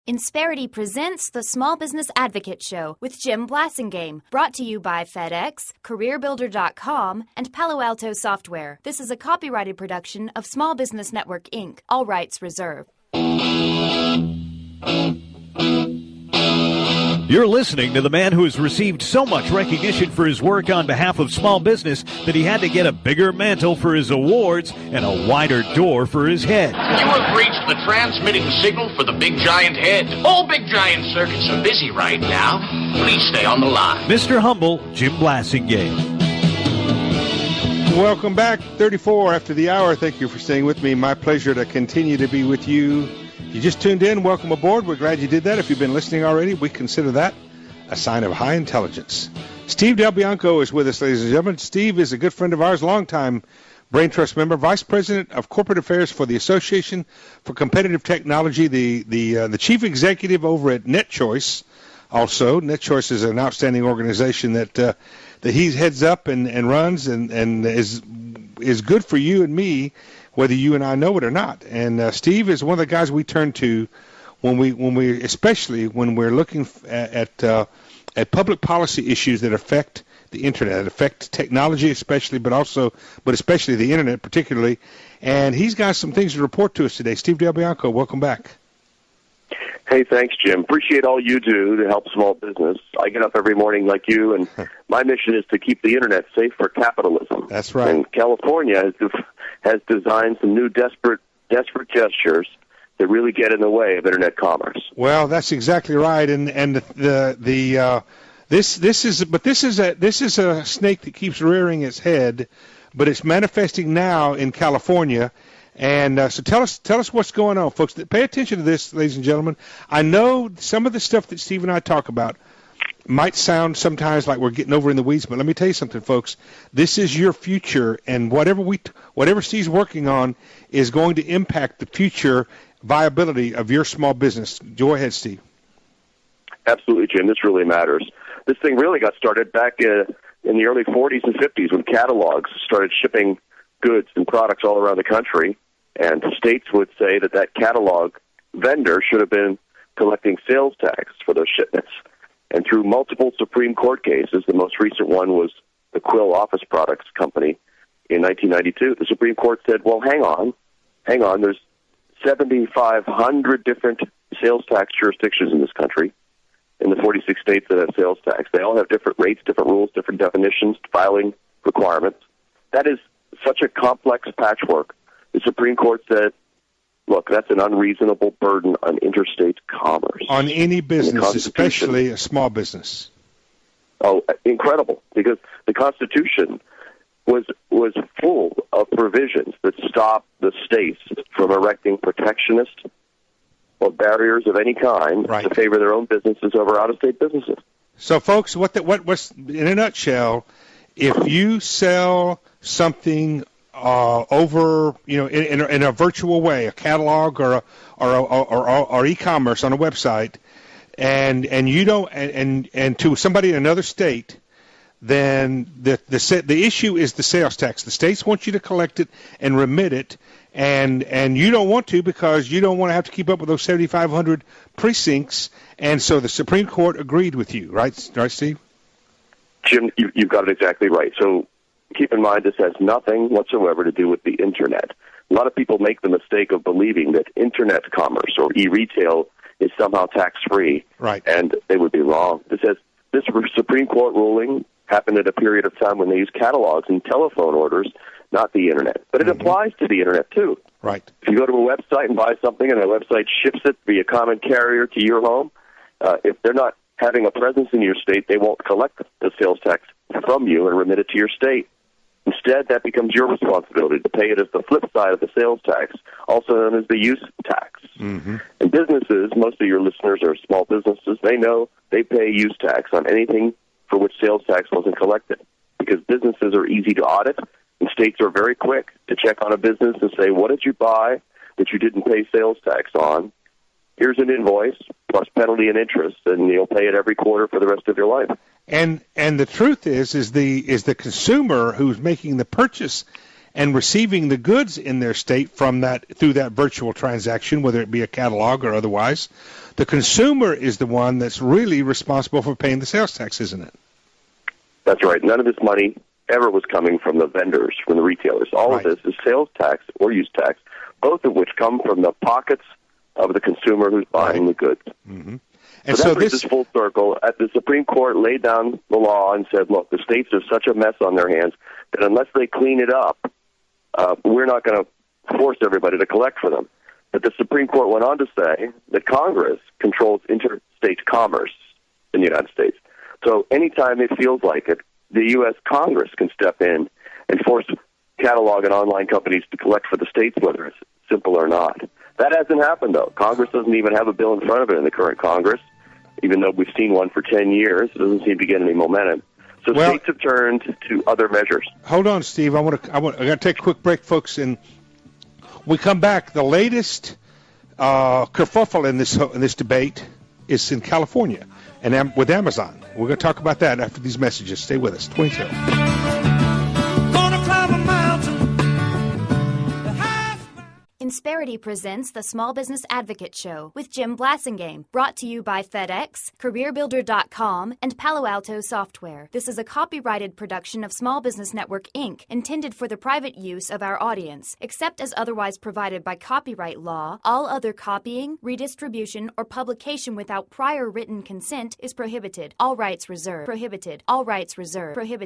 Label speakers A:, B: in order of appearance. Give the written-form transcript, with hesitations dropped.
A: Insperity presents the Small Business Advocate Show with Jim Blasingame, brought to you by FedEx, CareerBuilder.com, and Palo Alto Software. This is a copyrighted production of Small Business Network, Inc., all rights reserved.
B: You're listening to the man who has received so much recognition for his work on behalf of small business that he had to get a bigger mantle for his awards and a wider door for his head.
C: You have reached the transmitting signal for the Big Giant Head. All Big Giant circuits are busy right now. Please stay on the line.
B: Mr. Humble, Jim Blasingame.
D: Welcome back. 34 after the hour. Thank you for staying with me. My pleasure to continue to be with you. You just tuned in. Welcome aboard. We're glad you did that. If you've been listening already, we consider that a sign of high intelligence. Steve DelBianco is with us, ladies and gentlemen. Steve is a good friend of ours, longtime Brain Trust member, Vice President of Corporate Affairs for the Association for Competitive Technology, the Chief Executive over at NetChoice. Also, NetChoice is an outstanding organization that he heads up and runs and is good for you and me, whether you and I know it or not. And Steve is one of the guys we turn to when we especially when we're looking at public policy issues that affect the internet, affect technology especially, but especially the internet particularly. And he's got some things to report to us today. Steve DelBianco, welcome back.
E: Hey, thanks, Jim. Appreciate all you do to help small business. I get up every morning like you, and my mission is to keep the internet safe for capitalism.
D: That's right.
E: And California has designed some new desperate gestures that really get in the way of internet commerce.
D: Well, that's exactly right. And this is a snake that keeps rearing its head, but it's manifesting now in California. And so tell us what's going on, folks. Pay attention to this, ladies and gentlemen. I know some of the stuff that Steve and I talk about might sound sometimes like we're getting over in the weeds, but let me tell you something, folks. This is your future, and whatever Steve's working on is going to impact the future viability of your small business. Go ahead, Steve.
E: Absolutely, Jim. This really matters. This thing really got started back in the early 40s and 50s when catalogs started shipping goods and products all around the country, and states would say that catalog vendor should have been collecting sales tax for those shipments. And through multiple Supreme Court cases, the most recent one was the Quill Office Products Company in 1992, the Supreme Court said, well, hang on, there's 7,500 different sales tax jurisdictions in this country, in the 46 states that have sales tax. They all have different rates, different rules, different definitions, filing requirements. That is such a complex patchwork. The Supreme Court said, look, that's an unreasonable burden on interstate commerce.
D: On any business, especially a small business.
E: Oh, incredible, because the Constitution was full of provisions that stop the states from erecting protectionist or barriers of any kind to favor their own businesses over out-of-state businesses.
D: So, folks, what's in a nutshell, if you sell something over, in a virtual way, a catalog or e-commerce on a website, and you don't, and to somebody in another state, then the issue is the sales tax. The states want you to collect it and remit it, and you don't want to because you don't want to have to keep up with those 7,500 precincts. And so the Supreme Court agreed with you, right, Steve?
E: Jim, you've got it exactly right. So keep in mind this has nothing whatsoever to do with the Internet. A lot of people make the mistake of believing that Internet commerce or e-retail is somehow tax-free,
D: right? And
E: they would be wrong. This Supreme Court ruling happened at a period of time when they used catalogs and telephone orders, not the Internet. But it applies to the Internet, too.
D: Right.
E: If you go to a website and buy something and the website ships it via common carrier to your home, if they're not having a presence in your state, they won't collect the sales tax from you and remit it to your state. Instead, that becomes your responsibility to pay it as the flip side of the sales tax, also known as the use tax.
D: Mm-hmm.
E: And businesses, most of your listeners are small businesses, they know they pay use tax on anything for which sales tax wasn't collected, because businesses are easy to audit, and states are very quick to check on a business and say, what did you buy that you didn't pay sales tax on? Here's an invoice plus penalty and interest, and you'll pay it every quarter for the rest of your life.
D: And the truth is the consumer who's making the purchase and receiving the goods in their state from that through that virtual transaction, whether it be a catalog or otherwise. The consumer is the one that's really responsible for paying the sales tax, isn't it?
E: That's right. None of this money ever was coming from the vendors, from the retailers. All
D: Right.
E: of this is sales tax or use tax, both of which come from the pockets of the consumer who's buying the goods.
D: Mm-hmm.
E: So
D: And
E: that
D: so
E: brings
D: this
E: us full circle. The Supreme Court laid down the law and said, look, the states have such a mess on their hands that unless they clean it up, we're not going to force everybody to collect for them. But the Supreme Court went on to say that Congress controls interstate commerce in the United States. So anytime it feels like it, the U.S. Congress can step in and force catalog and online companies to collect for the states, whether it's simple or not. That hasn't happened, though. Congress doesn't even have a bill in front of it in the current Congress, even though we've seen one for 10 years. It doesn't seem to get any momentum. So states have turned to other measures.
D: Hold on, Steve. I got to take a quick break, folks, and we come back. The latest kerfuffle in this debate is in California and with Amazon. We're going to talk about that after these messages. Stay with us. 22.
A: Insperity presents the Small Business Advocate Show with Jim Blasingame, brought to you by FedEx, CareerBuilder.com, and Palo Alto Software. This is a copyrighted production of Small Business Network, Inc., intended for the private use of our audience. Except as otherwise provided by copyright law, all other copying, redistribution, or publication without prior written consent is prohibited. All rights reserved. Prohibited. All rights reserved. Prohibited.